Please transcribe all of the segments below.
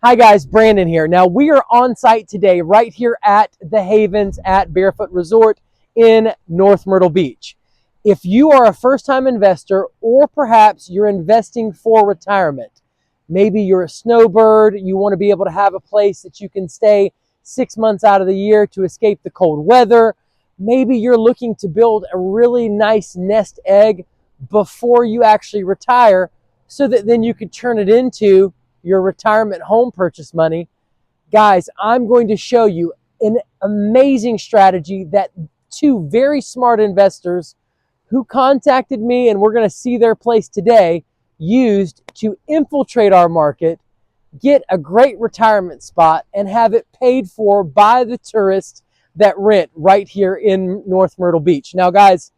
Hi guys, Brandon here. Now we are on site today right here at the Havens at Barefoot Resort in North Myrtle Beach. If you are a first-time investor or perhaps you're investing for retirement, maybe you're a snowbird, you want to be able to have a place that you can stay 6 months out of the year to escape the cold weather. Maybe you're looking to build a really nice nest egg before you actually retire so that then you could turn it into your retirement home purchase money. Guys, I'm going to show you an amazing strategy that two very smart investors who contacted me, and we're going to see their place today, used to infiltrate our market, get a great retirement spot, and have it paid for by the tourists that rent right here in North Myrtle Beach. Now, guys,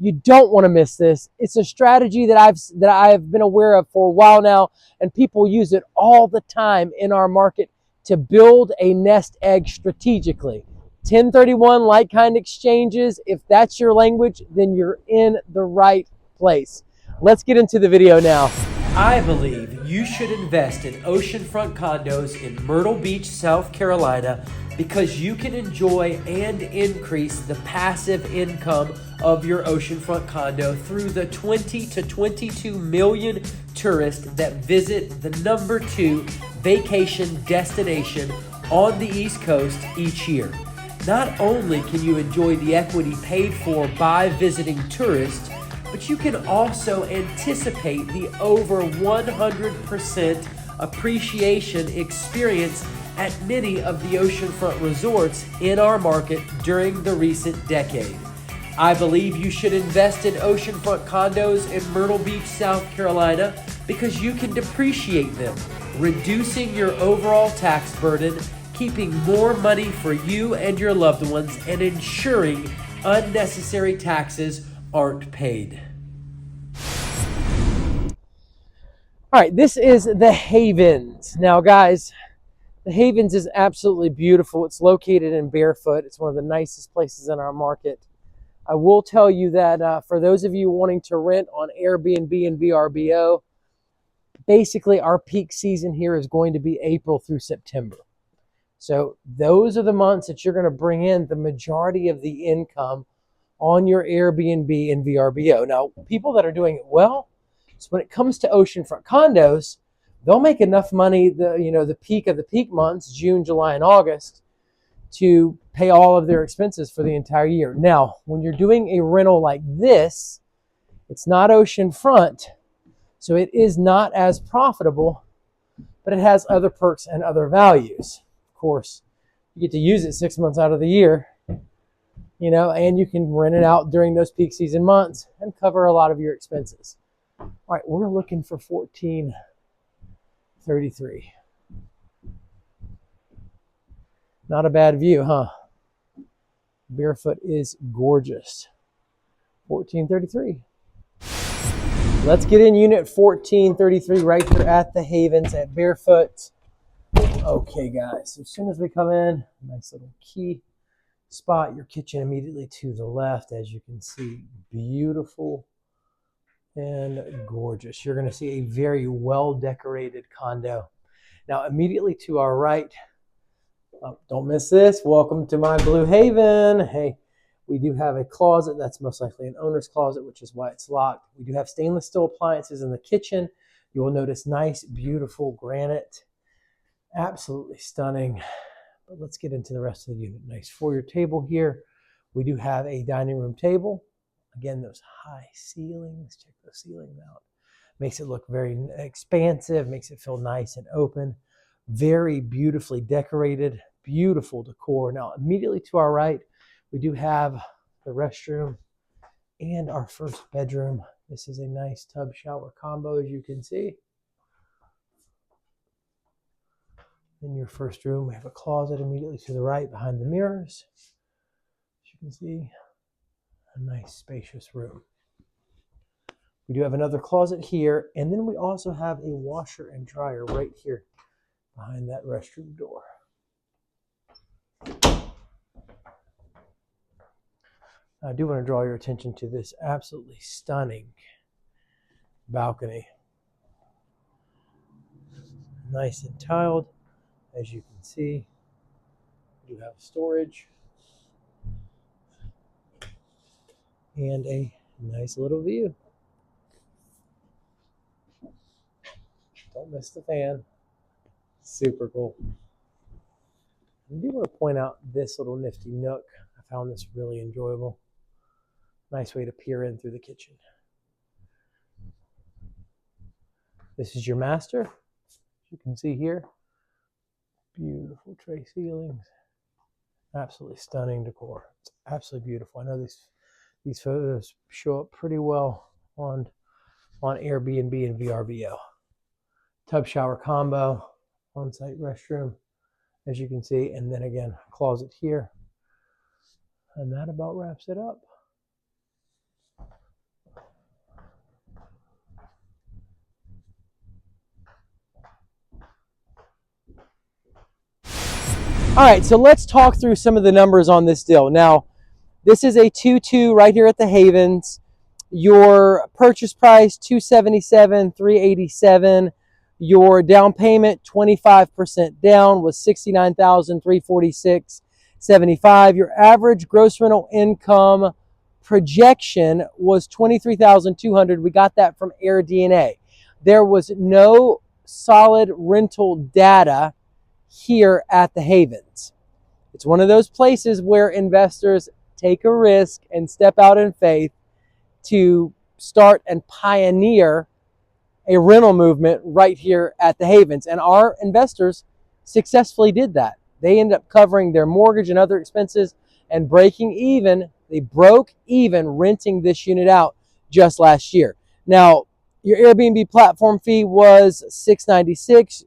you don't want to miss this. It's a strategy that I've been aware of for a while now, and people use it all the time in our market to build a nest egg strategically. 1031 like-kind exchanges, if that's your language, then you're in the right place. Let's get into the video now. I believe you should invest in oceanfront condos in Myrtle Beach, South Carolina, because you can enjoy and increase the passive income of your oceanfront condo through the 20 to 22 million tourists that visit the #2 vacation destination on the East Coast each year. Not only can you enjoy the equity paid for by visiting tourists, but you can also anticipate the over 100% appreciation experience at many of the oceanfront resorts in our market during the recent decade. I believe you should invest in oceanfront condos in Myrtle Beach, South Carolina, because you can depreciate them, reducing your overall tax burden, keeping more money for you and your loved ones, and ensuring unnecessary taxes aren't paid. All right, this is the Havens. Now, guys, the Havens is absolutely beautiful. It's located in Barefoot. It's one of the nicest places in our market. I will tell you that for those of you wanting to rent on Airbnb and VRBO, basically our peak season here is going to be April through September. So those are the months that you're going to bring in the majority of the income on your Airbnb and VRBO. Now, people that are doing it well, so when it comes to oceanfront condos, they'll make enough money, the peak of the peak months, June, July, and August, to pay all of their expenses for the entire year. Now, when you're doing a rental like this, it's not oceanfront, so it is not as profitable, but it has other perks and other values. Of course, you get to use it 6 months out of the year, and you can rent it out during those peak season months and cover a lot of your expenses. All right, we're looking for 1433. Not a bad view, huh? Barefoot is gorgeous. 1433. Let's get in unit 1433 right here at the Havens at Barefoot. Okay, guys, so as soon as we come in, nice little key spot, your kitchen immediately to the left, as you can see, beautiful and gorgeous. You're going to see a very well decorated condo. Now, immediately to our right, don't miss this. Welcome to my Blue Haven. Hey, we do have a closet. That's most likely an owner's closet, which is why it's locked. We do have stainless steel appliances in the kitchen. You will notice nice, beautiful granite. Absolutely stunning. But let's get into the rest of the unit. Nice foyer table here. We do have a dining room table. Again, those high ceilings. Check those ceilings out. Makes it look very expansive. Makes it feel nice and open. Very beautifully decorated. Beautiful decor. Now, immediately to our right, we do have the restroom and our first bedroom. This is a nice tub shower combo, as you can see. In your first room, we have a closet immediately to the right behind the mirrors. As you can see, a nice spacious room. We do have another closet here, and then we also have a washer and dryer right here behind that restroom door. I do want to draw your attention to this absolutely stunning balcony. Nice and tiled. As you can see, you have storage and a nice little view. Don't miss the fan. Super cool. I do want to point out this little nifty nook. I found this really enjoyable. Nice way to peer in through the kitchen. This is your master. As you can see here, beautiful tray ceilings. Absolutely stunning decor. It's absolutely beautiful. I know these photos show up pretty well on Airbnb and VRBO. Tub shower combo, on-site restroom, as you can see, and then again, closet here. And that about wraps it up. All right, so let's talk through some of the numbers on this deal. Now, this is a 2-2 right here at the Havens. Your purchase price, $277,000, $387,000. Your down payment, 25% down, was $69,000, $346,75. Your average gross rental income projection was $23,200. We got that from AirDNA. There was no solid rental data here at the Havens. It's one of those places where investors take a risk and step out in faith to start and pioneer a rental movement right here at the Havens. And our investors successfully did that. They ended up covering their mortgage and other expenses and breaking even. They broke even renting this unit out just last year. Now, your Airbnb platform fee was $696,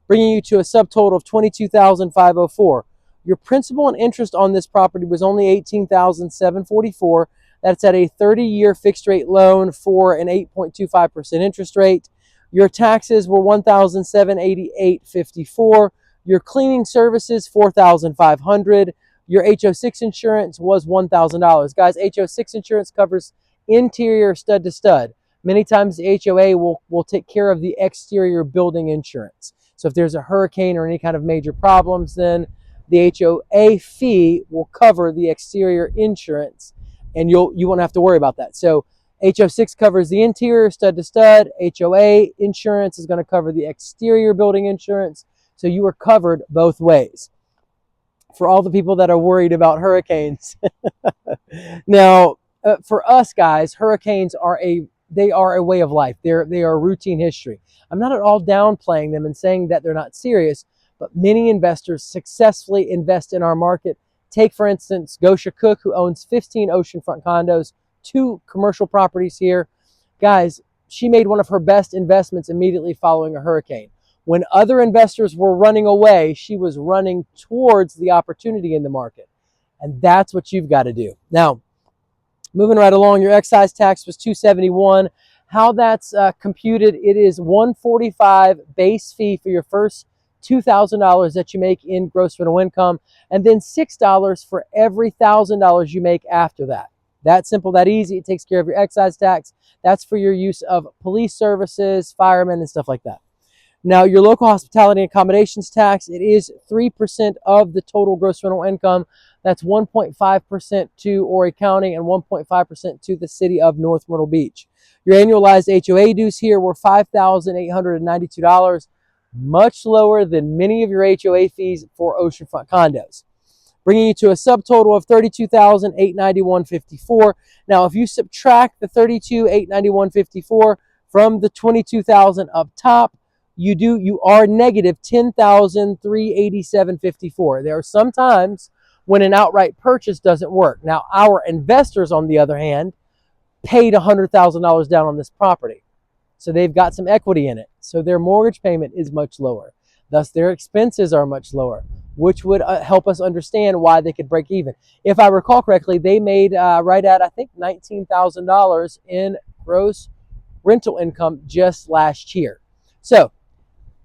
bringing you to a subtotal of $22,504. Your principal and interest on this property was only $18,744. That's at a 30-year fixed rate loan for an 8.25% interest rate. Your taxes were $1,788.54. Your cleaning services, $4,500. Your HO6 insurance was $1,000. Guys, HO6 insurance covers interior stud to stud. Many times the HOA will take care of the exterior building insurance. So if there's a hurricane or any kind of major problems, then the HOA fee will cover the exterior insurance, and you won't have to worry about that. So HO6 covers the interior stud to stud. HOA insurance is going to cover the exterior building insurance. So you are covered both ways. For all the people that are worried about hurricanes. Now, for us guys, hurricanes are a way of life. They are routine history. I'm not at all downplaying them and saying that they're not serious, but many investors successfully invest in our market. Take, for instance, Gosha Cook, who owns 15 oceanfront condos, 2 commercial properties here. Guys, she made one of her best investments immediately following a hurricane. When other investors were running away, she was running towards the opportunity in the market. And that's what you've got to do. Now, moving right along, your excise tax was $271. How that's computed, it is $145 base fee for your first $2,000 that you make in gross rental income, and then $6 for every $1,000 you make after that. That simple, that easy. It takes care of your excise tax. That's for your use of police services, firemen, and stuff like that. Now, your local hospitality and accommodations tax, it is 3% of the total gross rental income. That's 1.5% to Horry County and 1.5% to the city of North Myrtle Beach. Your annualized HOA dues here were $5,892, much lower than many of your HOA fees for oceanfront condos, bringing you to a subtotal of $32,891.54. Now, if you subtract the $32,891.54 from the $22,000 up top, you are negative $10,387.54. There are some times when an outright purchase doesn't work. Now, our investors, on the other hand, paid $100,000 down on this property. So they've got some equity in it. So their mortgage payment is much lower. Thus, their expenses are much lower, which would help us understand why they could break even. If I recall correctly, they made right at, I think, $19,000 in gross rental income just last year. So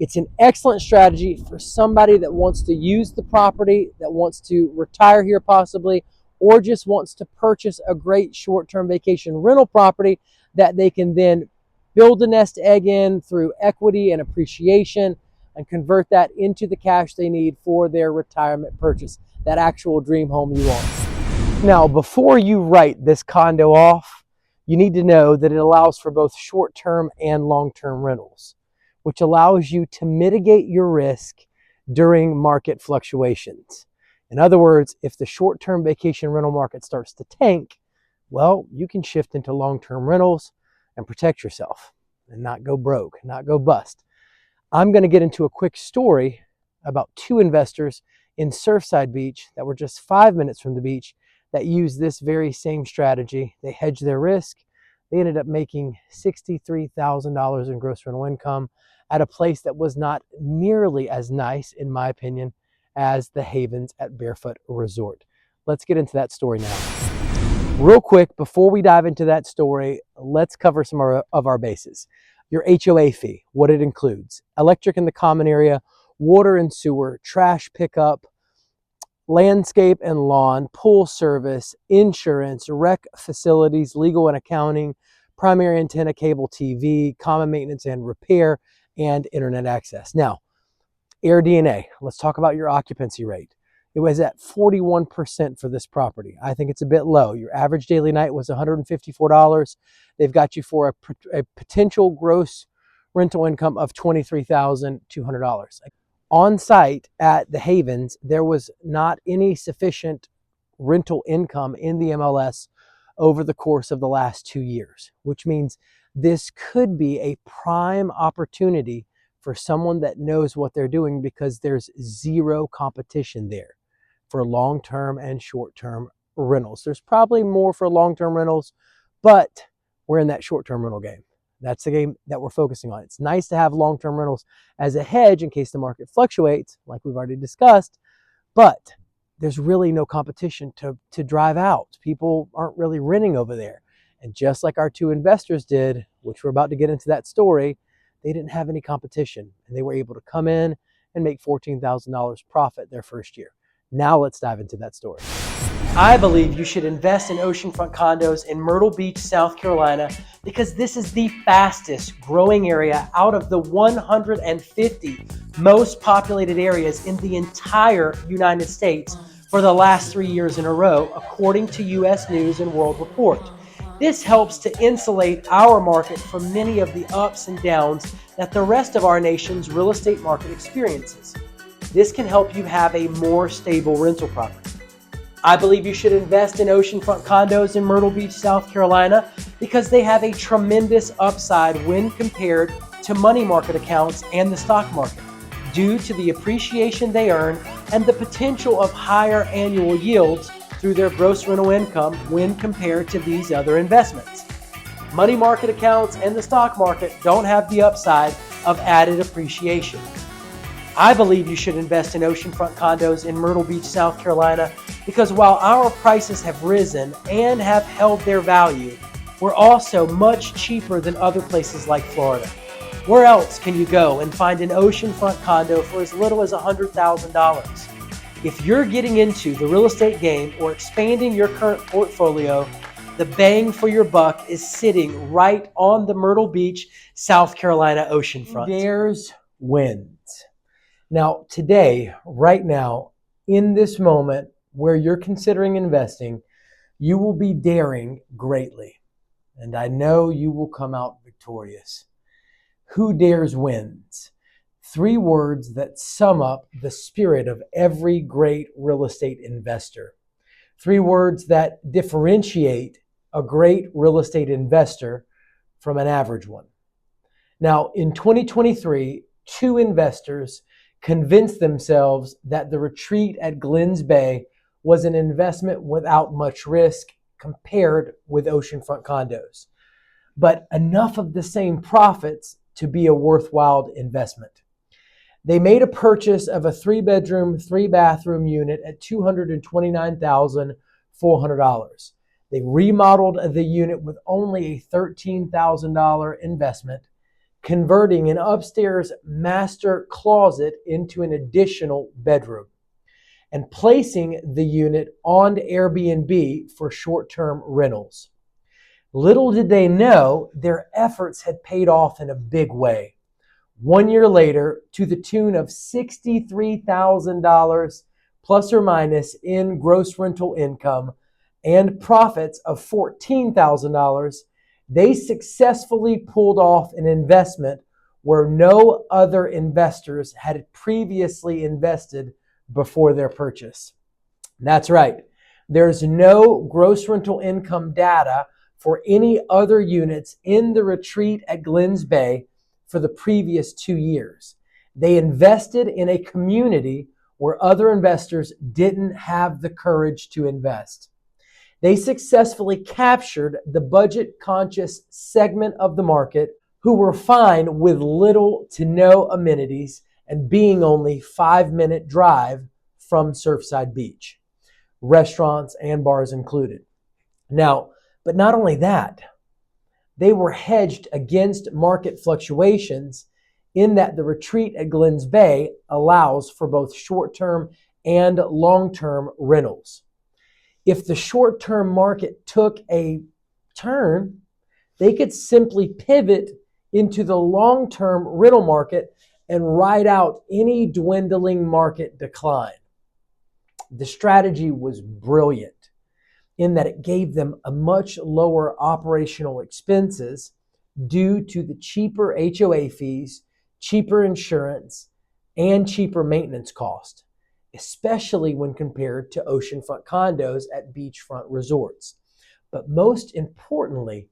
it's an excellent strategy for somebody that wants to use the property, that wants to retire here possibly, or just wants to purchase a great short-term vacation rental property that they can then build a nest egg in through equity and appreciation. and convert that into the cash they need for their retirement purchase, that actual dream home you want. Now, before you write this condo off, you need to know that it allows for both short-term and long-term rentals, which allows you to mitigate your risk during market fluctuations. In other words, if the short-term vacation rental market starts to tank, well, you can shift into long-term rentals and protect yourself and not go broke, not go bust. I'm going to get into a quick story about two investors in Surfside Beach that were just 5 minutes from the beach that used this very same strategy. They hedged their risk. They ended up making $63,000 in gross rental income at a place that was not nearly as nice, in my opinion, as the Havens at Barefoot Resort. Let's get into that story now. Real quick, before we dive into that story, let's cover some of our bases. Your HOA fee, what it includes: electric in the common area, water and sewer, trash pickup, landscape and lawn, pool service, insurance, rec facilities, legal and accounting, primary antenna, cable TV, common maintenance and repair, and internet access. Now, Air DNA, let's talk about your occupancy rate. It was at 41% for this property. I think it's a bit low. Your average daily night was $154. They've got you for a potential gross rental income of $23,200. On site at the Havens, there was not any sufficient rental income in the MLS over the course of the last 2 years, which means this could be a prime opportunity for someone that knows what they're doing, because there's zero competition there for long-term and short-term rentals. There's probably more for long-term rentals, but we're in that short-term rental game. That's the game that we're focusing on. It's nice to have long-term rentals as a hedge in case the market fluctuates, like we've already discussed, but there's really no competition to drive out. People aren't really renting over there. And just like our two investors did, which we're about to get into that story, they didn't have any competition, and they were able to come in and make $14,000 profit their first year. Now let's dive into that story. I believe you should invest in oceanfront condos in Myrtle Beach, South Carolina, because this is the fastest growing area out of the 150 most populated areas in the entire United States for the last 3 years in a row, according to U.S. News and World Report. This helps to insulate our market from many of the ups and downs that the rest of our nation's real estate market experiences. This can help you have a more stable rental property. I believe you should invest in oceanfront condos in Myrtle Beach, South Carolina, because they have a tremendous upside when compared to money market accounts and the stock market, due to the appreciation they earn and the potential of higher annual yields through their gross rental income when compared to these other investments. Money market accounts and the stock market don't have the upside of added appreciation. I believe you should invest in oceanfront condos in Myrtle Beach, South Carolina, because while our prices have risen and have held their value, we're also much cheaper than other places like Florida. Where else can you go and find an oceanfront condo for as little as $100,000? If you're getting into the real estate game or expanding your current portfolio, the bang for your buck is sitting right on the Myrtle Beach, South Carolina oceanfront. Dares wins. Now, today, right now, in this moment where you're considering investing, you will be daring greatly. And I know you will come out victorious. Who dares wins? 3 words that sum up the spirit of every great real estate investor. 3 words that differentiate a great real estate investor from an average one. Now, in 2023, 2 investors convinced themselves that the retreat at Glens Bay was an investment without much risk compared with oceanfront condos, but enough of the same profits to be a worthwhile investment. They made a purchase of a 3-bedroom, 3-bathroom unit at $229,400. They remodeled the unit with only a $13,000 investment, converting an upstairs master closet into an additional bedroom, and placing the unit on Airbnb for short-term rentals. Little did they know their efforts had paid off in a big way. 1 year later, to the tune of $63,000 plus or minus in gross rental income and profits of $14,000, they successfully pulled off an investment where no other investors had previously invested before their purchase. That's right. There's no gross rental income data for any other units in the retreat at Glens Bay for the previous 2 years. They invested in a community where other investors didn't have the courage to invest. They successfully captured the budget-conscious segment of the market who were fine with little to no amenities and being only 5-minute drive from Surfside Beach, restaurants and bars included. Now, but not only that, they were hedged against market fluctuations in that the retreat at Glens Bay allows for both short-term and long-term rentals. If the short-term market took a turn, they could simply pivot into the long-term rental market and ride out any dwindling market decline. The strategy was brilliant in that it gave them a much lower operational expenses due to the cheaper HOA fees, cheaper insurance, and cheaper maintenance cost, especially when compared to oceanfront condos at beachfront resorts. But most importantly,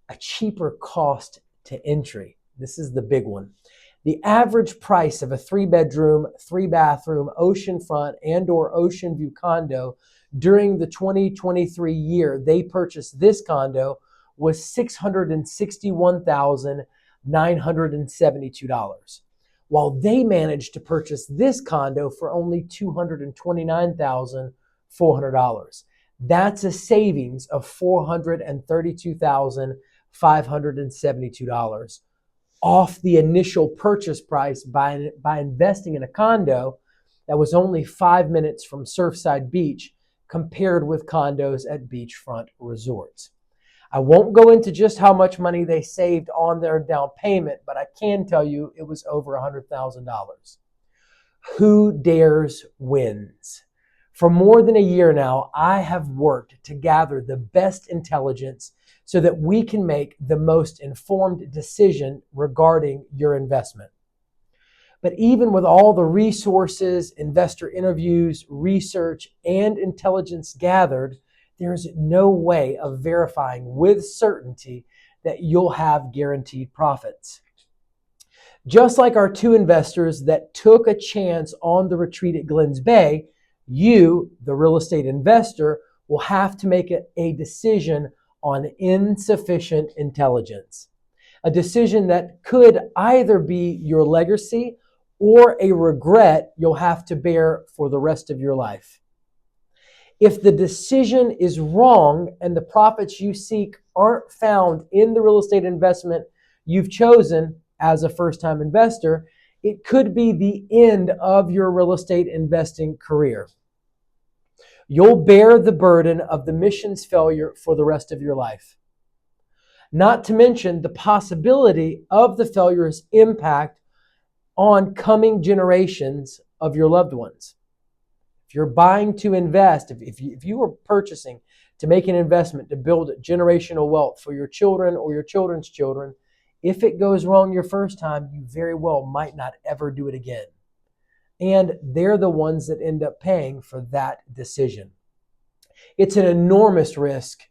a cheaper cost to entry. This is the big one. The average price of a 3-bedroom, 3-bathroom, oceanfront and/or ocean view condo during the 2023 year they purchased this condo was $661,972, while they managed to purchase this condo for only $229,400. That's a savings of $432,572 off the initial purchase price by investing in a condo that was only 5 minutes from Surfside Beach compared with condos at beachfront resorts. I won't go into just how much money they saved on their down payment, but I can tell you it was over $100,000. Who dares wins. For more than a year now, I have worked to gather the best intelligence so that we can make the most informed decision regarding your investment. But even with all the resources, investor interviews, research, and intelligence gathered, there's no way of verifying with certainty that you'll have guaranteed profits. Just like our 2 investors that took a chance on the retreat at Glens Bay, you, the real estate investor, will have to make a decision on insufficient intelligence. A decision that could either be your legacy or a regret you'll have to bear for the rest of your life. If the decision is wrong and the profits you seek aren't found in the real estate investment you've chosen as a first-time investor, it could be the end of your real estate investing career. You'll bear the burden of the mission's failure for the rest of your life. Not to mention the possibility of the failure's impact on coming generations of your loved ones. If you're buying to invest, if you are purchasing to make an investment to build generational wealth for your children or your children's children, if it goes wrong your first time, you very well might not ever do it again. And they're the ones that end up paying for that decision. It's an enormous risk,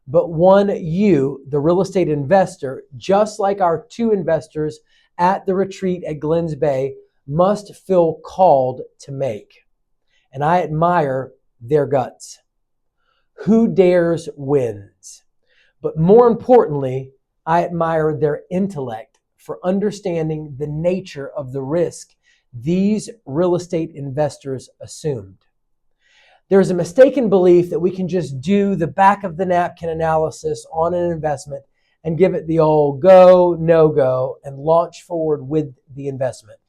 but one you, the real estate investor, just like our 2 investors at the retreat at Glens Bay, must feel called to make. And I admire their guts. Who dares wins. But more importantly, I admire their intellect for understanding the nature of the risk these real estate investors assumed. There's a mistaken belief that we can just do the back of the napkin analysis on an investment and give it the old go, no go, and launch forward with the investment.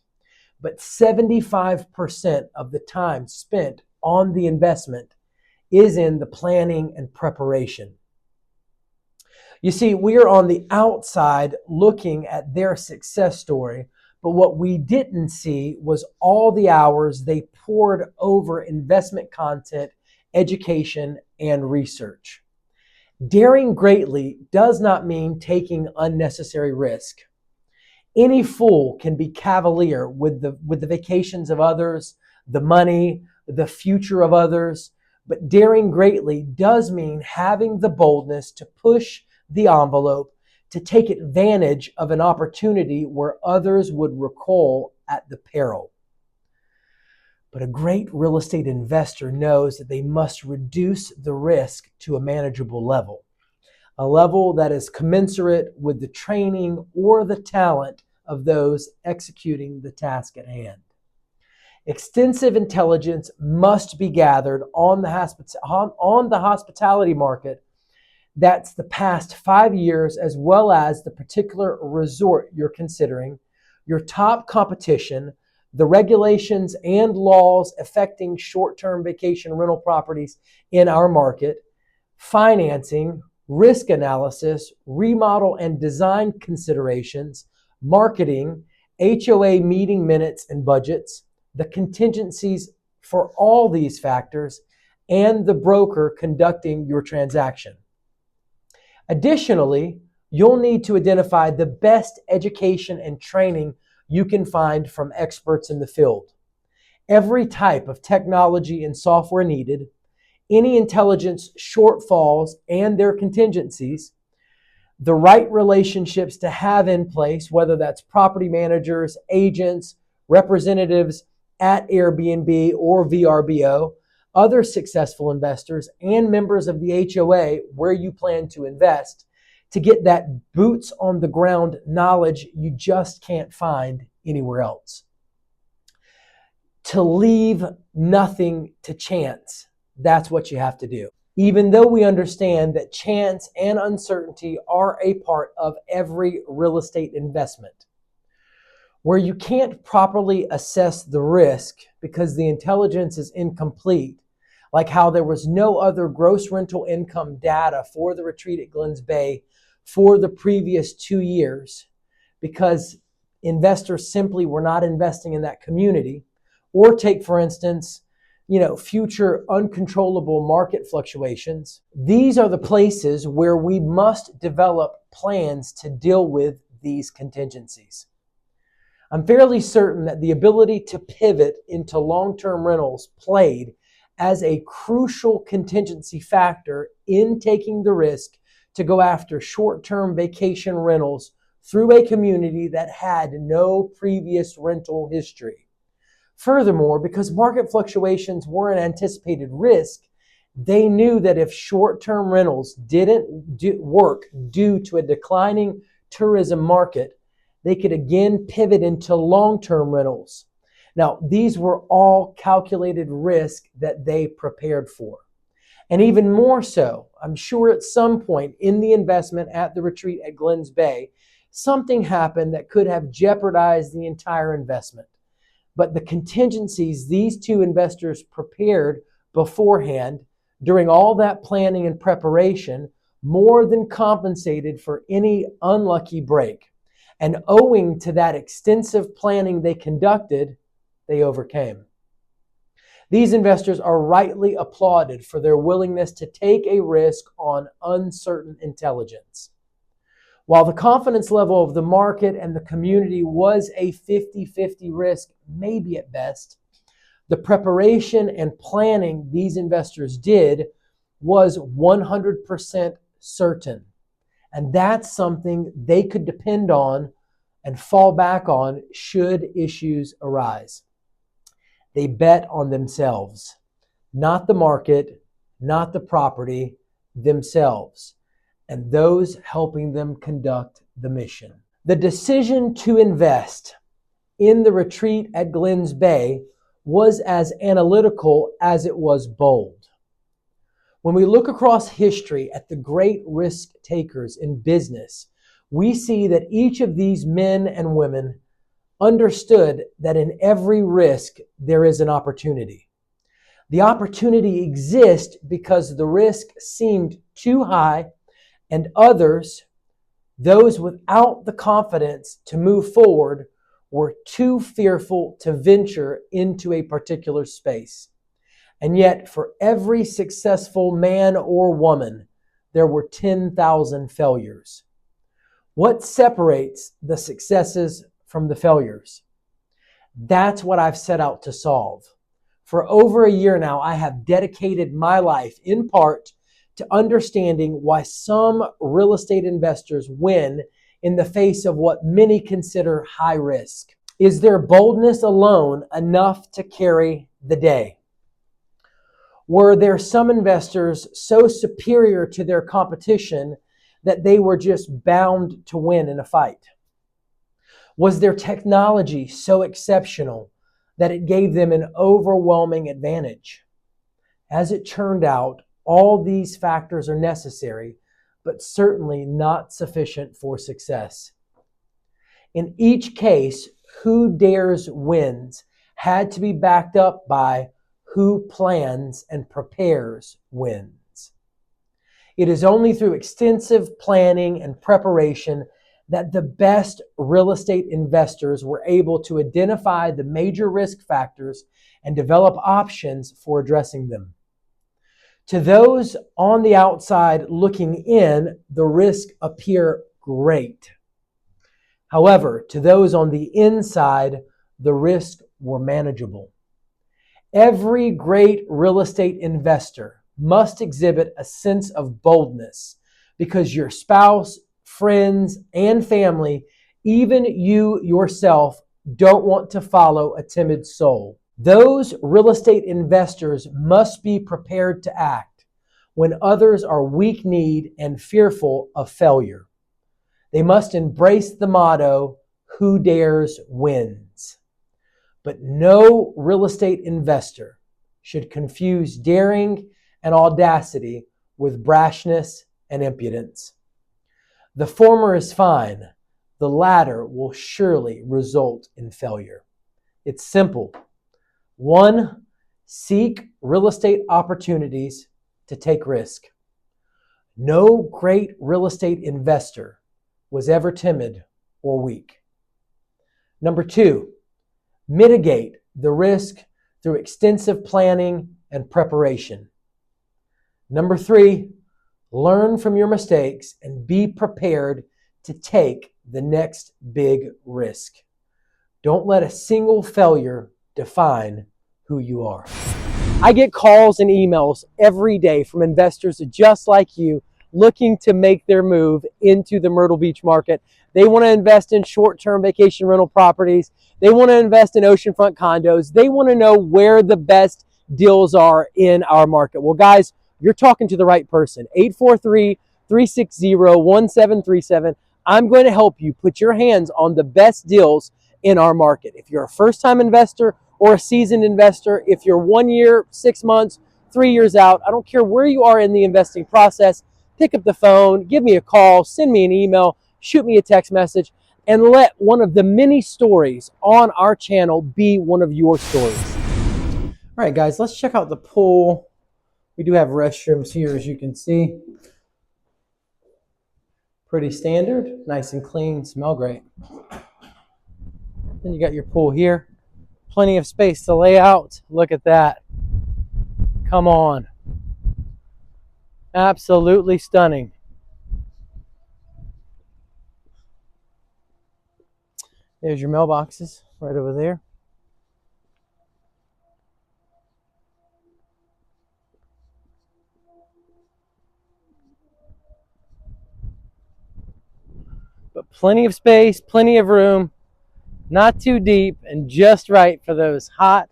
But 75% of the time spent on the investment is in the planning and preparation. You see, we are on the outside looking at their success story, But what we didn't see was all the hours they poured over investment content, education, and research. Daring greatly does not mean taking unnecessary risk. Any fool can be cavalier with the vacations of others, the money, the future of others, but daring greatly does mean having the boldness to push the envelope, to take advantage of an opportunity where others would recoil at the peril. But a great real estate investor knows that they must reduce the risk to a manageable level, a level that is commensurate with the training or the talent of those executing the task at hand. Extensive intelligence must be gathered on the hospitality market. That's the past 5 years, as well as the particular resort you're considering, your top competition, the regulations and laws affecting short-term vacation rental properties in our market, financing, risk analysis, remodel and design considerations, marketing, HOA meeting minutes and budgets, the contingencies for all these factors, and the broker conducting your transaction. Additionally, you'll need to identify the best education and training you can find from experts in the field. Every type of technology and software needed, any intelligence shortfalls and their contingencies, the right relationships to have in place, whether that's property managers, agents, representatives at Airbnb or VRBO, other successful investors, and members of the HOA where you plan to invest, to get that boots on the ground knowledge you just can't find anywhere else. To leave nothing to chance, that's what you have to do. Even though we understand that chance and uncertainty are a part of every real estate investment, where you can't properly assess the risk because the intelligence is incomplete, like how there was no other gross rental income data for the retreat at Glens Bay for the previous 2 years because investors simply were not investing in that community. Or take, for instance, future uncontrollable market fluctuations. These are the places where we must develop plans to deal with these contingencies. I'm fairly certain that the ability to pivot into long-term rentals played as a crucial contingency factor in taking the risk to go after short-term vacation rentals through a community that had no previous rental history. Furthermore, because market fluctuations were an anticipated risk, they knew that if short-term rentals didn't work due to a declining tourism market, they could again pivot into long-term rentals. Now, these were all calculated risk that they prepared for. And even more so, I'm sure at some point in the investment at the retreat at Glens Bay, something happened that could have jeopardized the entire investment. But the contingencies these two investors prepared beforehand during all that planning and preparation more than compensated for any unlucky break. And owing to that extensive planning they conducted, they overcame. These investors are rightly applauded for their willingness to take a risk on uncertain intelligence. While the confidence level of the market and the community was a 50-50 risk, maybe at best, the preparation and planning these investors did was 100% certain. And that's something they could depend on and fall back on should issues arise. They bet on themselves, not the market, not the property, themselves, and those helping them conduct the mission. The decision to invest in the retreat at Glens Bay was as analytical as it was bold. When we look across history at the great risk takers in business, we see that each of these men and women understood that in every risk there is an opportunity. The opportunity exists because the risk seemed too high, and others, those without the confidence to move forward, were too fearful to venture into a particular space. And yet, for every successful man or woman, there were 10,000 failures. What separates the successes from the failures? That's what I've set out to solve. For over a year now, I have dedicated my life in part to understanding why some real estate investors win in the face of what many consider high risk. Is their boldness alone enough to carry the day? Were there some investors so superior to their competition that they were just bound to win in a fight? Was their technology so exceptional that it gave them an overwhelming advantage? As it turned out, all these factors are necessary, but certainly not sufficient for success. In each case, who dares wins had to be backed up by who plans and prepares wins. It is only through extensive planning and preparation that the best real estate investors were able to identify the major risk factors and develop options for addressing them. To those on the outside looking in, the risks appear great. However, to those on the inside, the risks were manageable. Every great real estate investor must exhibit a sense of boldness because your spouse, friends, and family, even you yourself, don't want to follow a timid soul. Those real estate investors must be prepared to act when others are weak-kneed and fearful of failure. They must embrace the motto, "Who dares wins." But no real estate investor should confuse daring and audacity with brashness and impudence. The former is fine. The latter will surely result in failure. It's simple. 1, seek real estate opportunities to take risk. No great real estate investor was ever timid or weak. Number 2, mitigate the risk through extensive planning and preparation. Number 3, learn from your mistakes and be prepared to take the next big risk. Don't let a single failure define who you are. I get calls and emails every day from investors just like you looking to make their move into the Myrtle Beach market. They want to invest in short-term vacation rental properties. They want to invest in oceanfront condos. They want to know where the best deals are in our market. Well, guys, you're talking to the right person. 843-360-1737. I'm going to help you put your hands on the best deals in our market. If you're a first-time investor or a seasoned investor, if you're 1 year, 6 months, 3 years out, I don't care where you are in the investing process, pick up the phone, give me a call, send me an email, shoot me a text message, and let one of the many stories on our channel be one of your stories. All right, guys, let's check out the pool. We do have restrooms here, as you can see. Pretty standard, nice and clean, smell great. Then you got your pool here. Plenty of space to lay out. Look at that. Come on. Absolutely stunning. There's your mailboxes right over there. But plenty of space, plenty of room, not too deep, and just right for those hot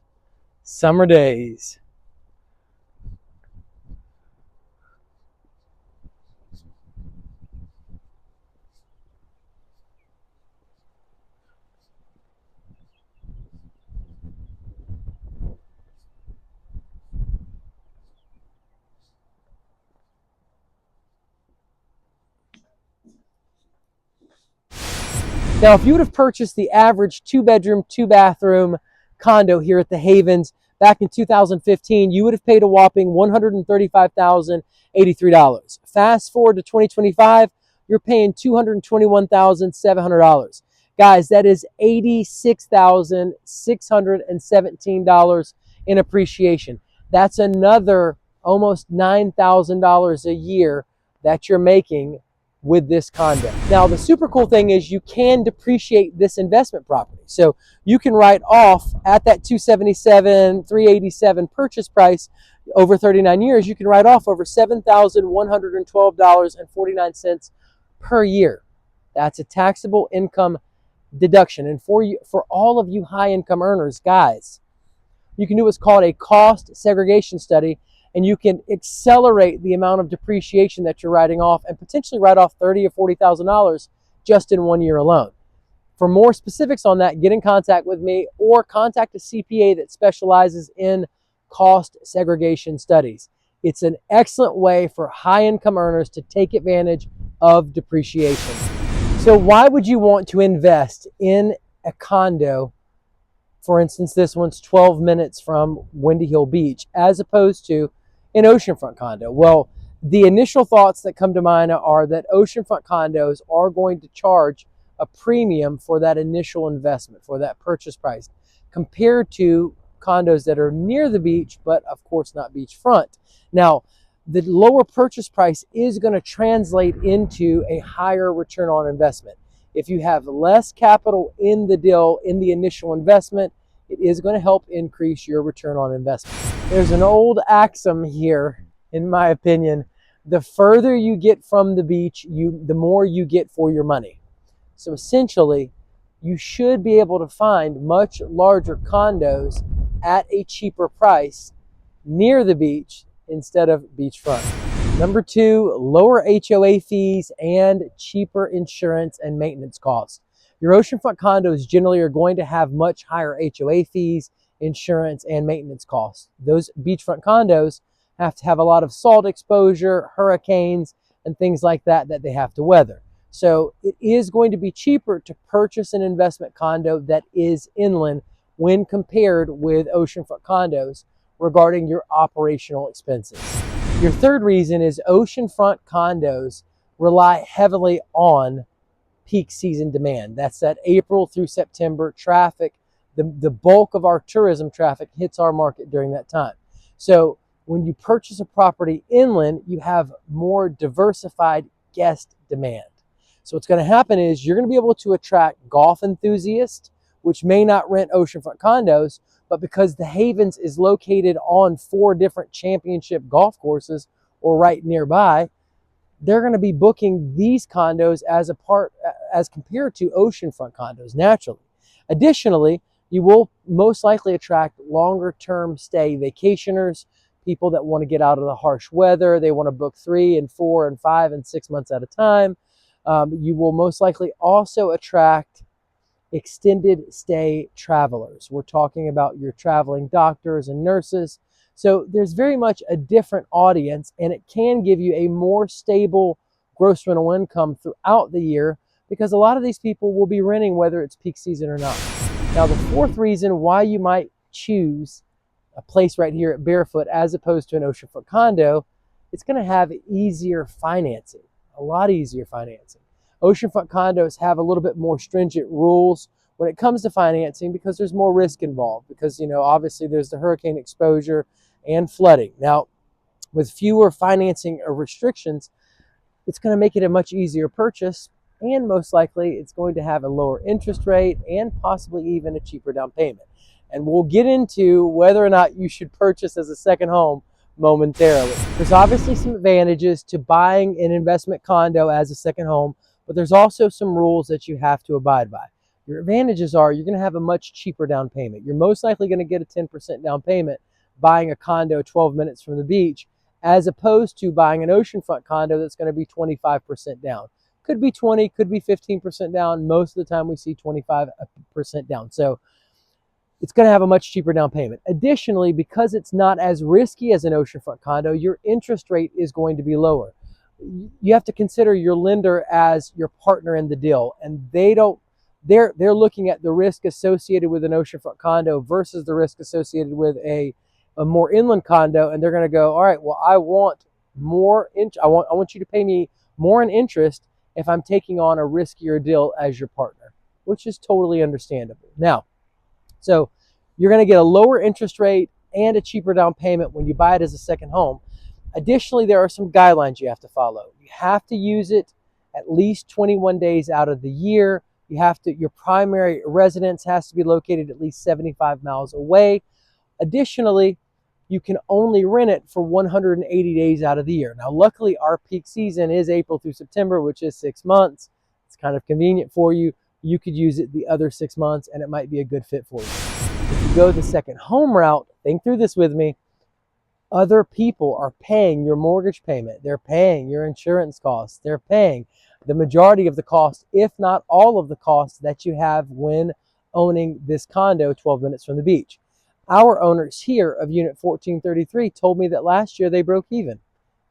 summer days. Now, if you would have purchased the average 2-bedroom, 2-bathroom condo here at the Havens back in 2015, you would have paid a whopping $135,083. Fast forward to 2025, you're paying $221,700. Guys, that is $86,617 in appreciation. That's another almost $9,000 a year that you're making with this condo. Now, the super cool thing is you can depreciate this investment property. So you can write off at that $277,000, $387,000 purchase price over 39 years, you can write off over $7,112.49 per year. That's a taxable income deduction. And for all of you high income earners, guys, you can do what's called a cost segregation study, and you can accelerate the amount of depreciation that you're writing off and potentially write off $30,000 or $40,000 just in 1 year alone. For more specifics on that, get in contact with me or contact a CPA that specializes in cost segregation studies. It's an excellent way for high income earners to take advantage of depreciation. So why would you want to invest in a condo? For instance, this one's 12 minutes from Windy Hill Beach as opposed to an oceanfront condo. Well, the initial thoughts that come to mind are that oceanfront condos are going to charge a premium for that initial investment, for that purchase price, compared to condos that are near the beach, but of course not beachfront. Now, the lower purchase price is going to translate into a higher return on investment. If you have less capital in the deal, in the initial investment, it is going to help increase your return on investment. There's an old axiom here, in my opinion: the further you get from the beach, the more you get for your money. So essentially, you should be able to find much larger condos at a cheaper price near the beach instead of beachfront. Number two, lower HOA fees and cheaper insurance and maintenance costs. Your oceanfront condos generally are going to have much higher HOA fees, insurance, and maintenance costs. Those beachfront condos have to have a lot of salt exposure, hurricanes, and things like that that they have to weather. So it is going to be cheaper to purchase an investment condo that is inland when compared with oceanfront condos regarding your operational expenses. Your third reason is oceanfront condos rely heavily on peak season demand. That's that April through September traffic. The bulk of our tourism traffic hits our market during that time. So when you purchase a property inland, you have more diversified guest demand. So what's going to happen is you're going to be able to attract golf enthusiasts, which may not rent oceanfront condos, but because the Havens is located on 4 different championship golf courses or right nearby, they're going to be booking these condos as compared to oceanfront condos naturally. Additionally, you will most likely attract longer term stay vacationers, people that want to get out of the harsh weather. They want to book 3 and 4 and 5 and 6 months at a time. You will most likely also attract extended stay travelers. We're talking about your traveling doctors and nurses. So there's very much a different audience, and it can give you a more stable gross rental income throughout the year because a lot of these people will be renting whether it's peak season or not. Now, the fourth reason why you might choose a place right here at Barefoot as opposed to an oceanfront condo, it's going to have easier financing, a lot easier financing. Oceanfront condos have a little bit more stringent rules when it comes to financing because there's more risk involved because, obviously there's the hurricane exposure and flooding. Now, with fewer financing restrictions, it's going to make it a much easier purchase, and most likely it's going to have a lower interest rate and possibly even a cheaper down payment. And we'll get into whether or not you should purchase as a second home momentarily. There's obviously some advantages to buying an investment condo as a second home, but there's also some rules that you have to abide by. Your advantages are you're going to have a much cheaper down payment. You're most likely going to get a 10% down payment buying a condo 12 minutes from the beach, as opposed to buying an oceanfront condo that's going to be 25% down. Could be 20, could be 15% down. Most of the time we see 25% down. So it's going to have a much cheaper down payment. Additionally, because it's not as risky as an oceanfront condo, your interest rate is going to be lower. You have to consider your lender as your partner in the deal, and they're looking at the risk associated with an oceanfront condo versus the risk associated with a more inland condo, and they're going to go, all right, well, I want you to pay me more in interest if I'm taking on a riskier deal as your partner, which is totally understandable. Now, so you're going to get a lower interest rate and a cheaper down payment when you buy it as a second home. Additionally, there are some guidelines you have to follow. You have to use it at least 21 days out of the year. Your primary residence has to be located at least 75 miles away. Additionally, you can only rent it for 180 days out of the year. Now, luckily, our peak season is April through September, which is 6 months. It's kind of convenient for you. You could use it the other 6 months, and it might be a good fit for you. If you go the second home route, think through this with me. Other people are paying your mortgage payment. They're paying your insurance costs. They're paying the majority of the cost, if not all of the costs that you have when owning this condo 12 minutes from the beach. Our owners here of Unit 1433 told me that last year they broke even.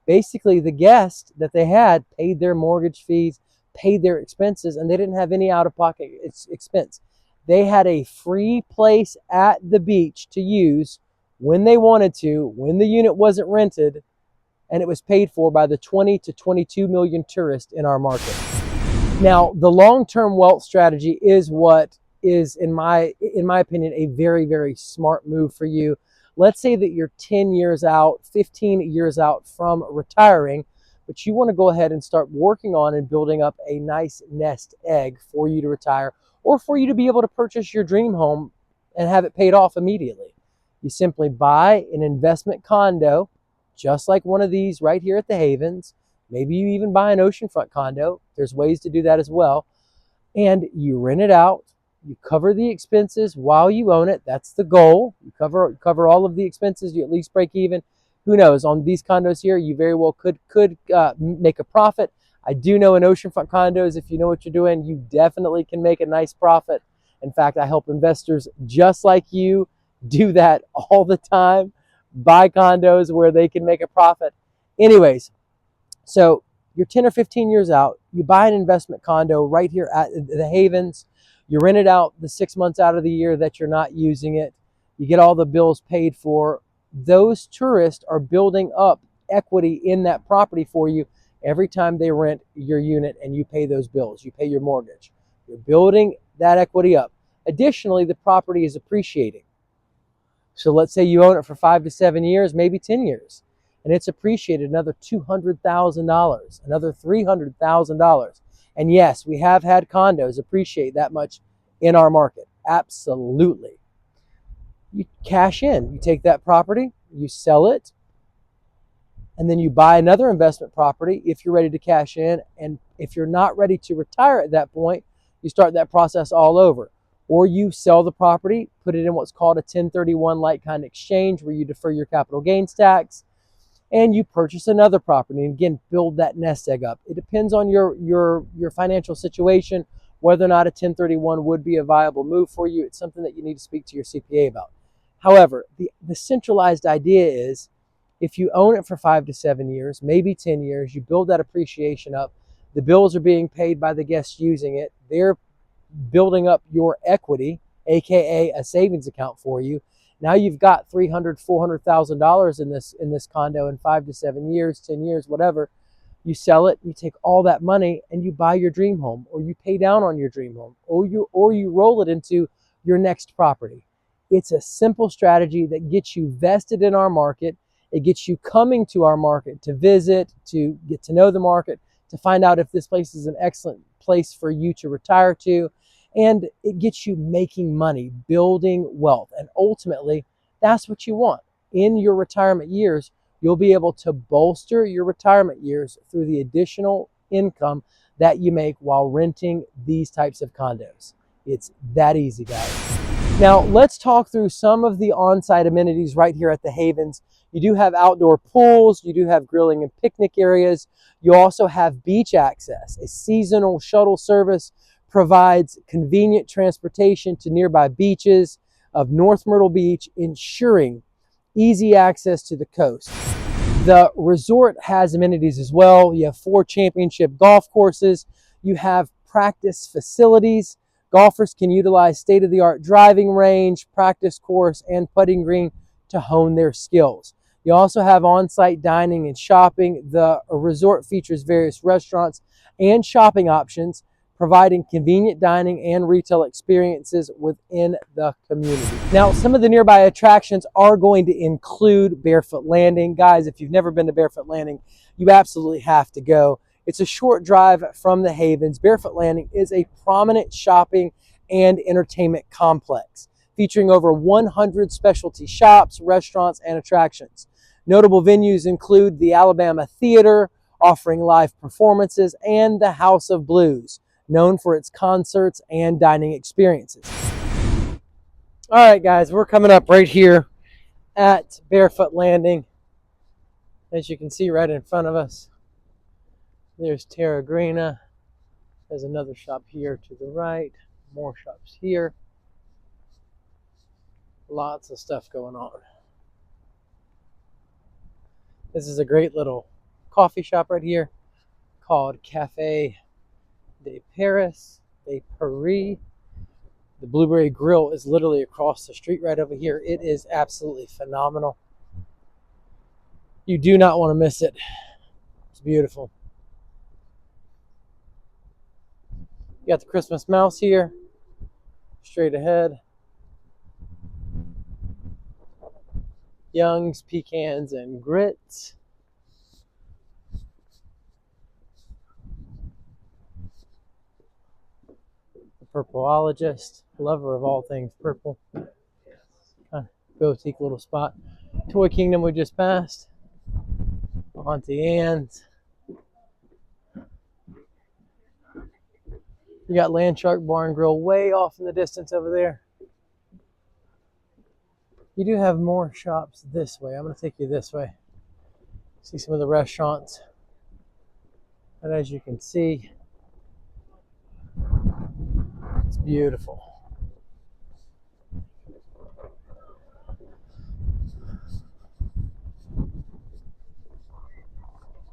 Basically, the guest that they had paid their mortgage fees, paid their expenses, and they didn't have any out-of-pocket expense. They had a free place at the beach to use when they wanted to, when the unit wasn't rented, and it was paid for by the 20 to 22 million tourists in our market. Now, the long-term wealth strategy is what is, in my opinion, a very, very smart move for you. Let's say that you're 10 years out, 15 years out from retiring, but you want to go ahead and start working on and building up a nice nest egg for you to retire, or for you to be able to purchase your dream home and have it paid off immediately. You simply buy an investment condo, just like one of these right here at the Havens. Maybe you even buy an oceanfront condo. There's ways to do that as well. And you rent it out. You cover the expenses while you own it. That's the goal. You cover all of the expenses. You at least break even. Who knows? On these condos here, you very well could make a profit. I do know in oceanfront condos, if you know what you're doing, you definitely can make a nice profit. In fact, I help investors just like you do that all the time. Buy condos where they can make a profit. Anyways, so you're 10 or 15 years out. You buy an investment condo right here at the Havens. You rent it out the 6 months out of the year that you're not using it. You get all the bills paid for. Those tourists are building up equity in that property for you every time they rent your unit and you pay those bills. You pay your mortgage. You're building that equity up. Additionally, the property is appreciating. So let's say you own it for 5 to 7 years, maybe 10 years, and it's appreciated another $200,000, another $300,000. And yes, we have had condos appreciate that much in our market. Absolutely. You cash in. You take that property, you sell it, and then you buy another investment property if you're ready to cash in. And if you're not ready to retire at that point, you start that process all over. Or you sell the property, put it in what's called a 1031 like kind exchange, where you defer your capital gains tax, and you purchase another property. And again, build that nest egg up. It depends on your financial situation, whether or not a 1031 would be a viable move for you. It's something that you need to speak to your CPA about. However, the centralized idea is, if you own it for 5 to 7 years, maybe 10 years, you build that appreciation up. The bills are being paid by the guests using it. They're building up your equity, aka a savings account for you. Now you've got $300,000, $400,000 in this condo in 5 to 7 years, 10 years, whatever. You sell it, you take all that money and you buy your dream home, or you pay down on your dream home, or you roll it into your next property. It's a simple strategy that gets you vested in our market. It gets you coming to our market to visit, to get to know the market, to find out if this place is an excellent place for you to retire to. And it gets you making money, building wealth. And ultimately, that's what you want. In your retirement years, you'll be able to bolster your retirement years through the additional income that you make while renting these types of condos. It's that easy, guys. Now, let's talk through some of the on-site amenities right here at the Havens. You do have outdoor pools. You do have grilling and picnic areas. You also have beach access. A seasonal shuttle service provides convenient transportation to nearby beaches of North Myrtle Beach, ensuring easy access to the coast. The resort has amenities as well. You have 4 championship golf courses. You have practice facilities. Golfers can utilize state-of-the-art driving range, practice course, and putting green to hone their skills. You also have on-site dining and shopping. The resort features various restaurants and shopping options, providing convenient dining and retail experiences within the community. Now, some of the nearby attractions are going to include Barefoot Landing. Guys, if you've never been to Barefoot Landing, you absolutely have to go. It's a short drive from the Havens. Barefoot Landing is a prominent shopping and entertainment complex featuring over 100 specialty shops, restaurants, and attractions. Notable venues include the Alabama Theater, offering live performances, and the House of Blues, known for its concerts and dining experiences. All right, guys, we're coming up right here at Barefoot Landing. As you can see right in front of us, there's Terra Grina. There's another shop here to the right, more shops here. Lots of stuff going on. This is a great little coffee shop right here called Cafe de Paris, de Paris. The Blueberry Grill is literally across the street right over here. It is absolutely phenomenal. You do not want to miss it. It's beautiful. You got the Christmas mouse here, straight ahead. Young's Pecans and Grits. The Purpleologist, lover of all things purple. Boutique little spot. Toy Kingdom we just passed. Auntie Anne's. You got Landshark Bar and Grill way off in the distance over there. You do have more shops this way. I'm going to take you this way. See some of the restaurants. And as you can see, it's beautiful.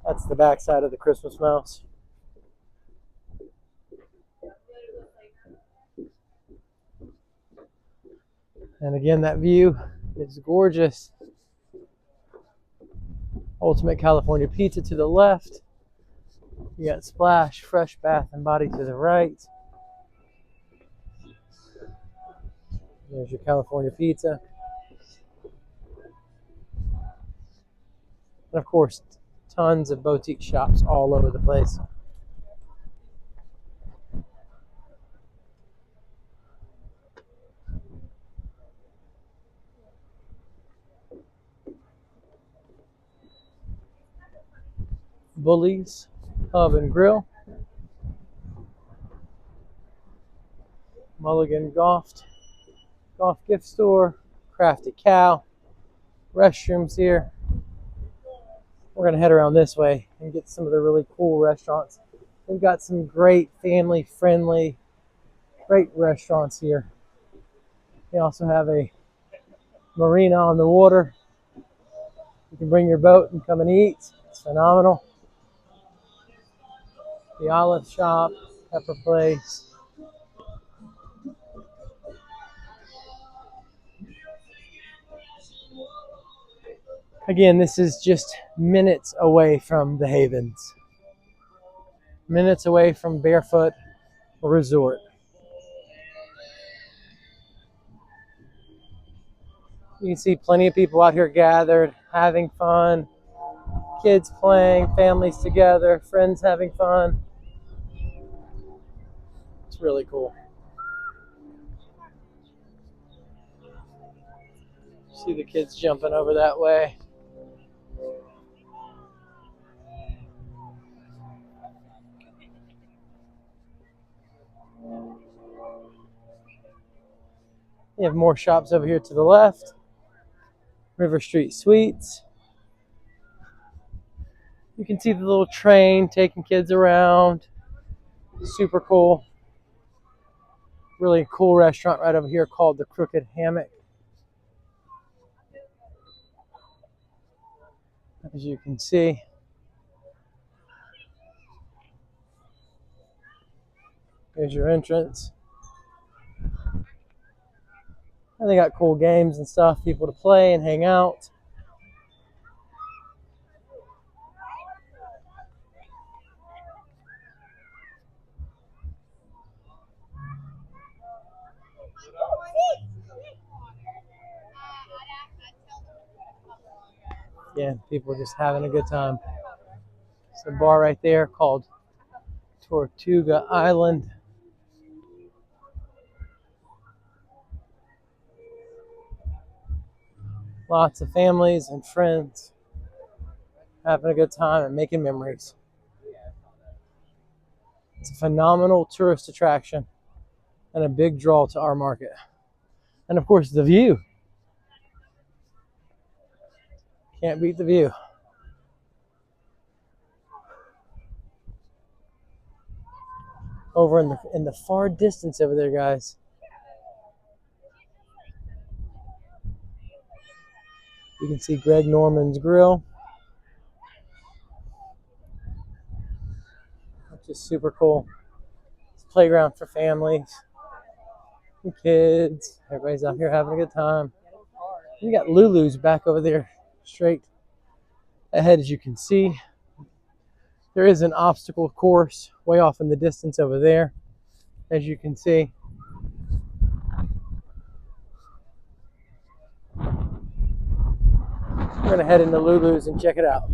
That's the back side of the Christmas mouse. And again, that view is gorgeous. Ultimate California Pizza to the left. You got Splash, Fresh Bath and Body to the right. There's your California Pizza. And of course, tons of boutique shops all over the place. Bully's Pub and Grill. Mulligan Golf Gift Store. Crafty Cow. Restrooms here. We're going to head around this way and get some of the really cool restaurants. They've got some great family-friendly, great restaurants here. They also have a marina on the water. You can bring your boat and come and eat. It's phenomenal. The Olive Shop, Pepper Place. Again, this is just minutes away from the Havens. Minutes away from Barefoot Resort. You can see plenty of people out here gathered, having fun. Kids playing, families together, friends having fun. It's really cool. See the kids jumping over that way. You have more shops over here to the left. River Street Suites. You can see the little train taking kids around. Super cool. Really cool restaurant right over here called the Crooked Hammock. As you can see. Here's your entrance. And they got cool games and stuff, people to play and hang out. Again, people just having a good time. It's a bar right there called Tortuga Island. Lots of families and friends having a good time and making memories. It's a phenomenal tourist attraction and a big draw to our market. And of course, the view. Can't beat the view. Over in the far distance over there, guys, you can see Greg Norman's Grill, which is super cool. It's a playground for families and kids. Everybody's out here having a good time. You got Lulu's back over there straight ahead, as you can see. There is an obstacle course way off in the distance over there, as you can see. We're going to head into Lulu's and check it out.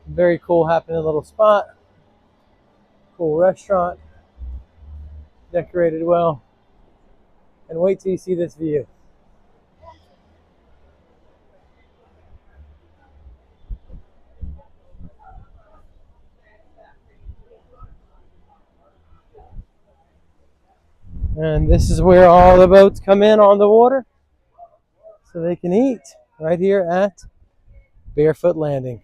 Very cool happening little spot. Cool restaurant. Decorated well. And wait till you see this view. And this is where all the boats come in on the water so they can eat right here at Barefoot Landing.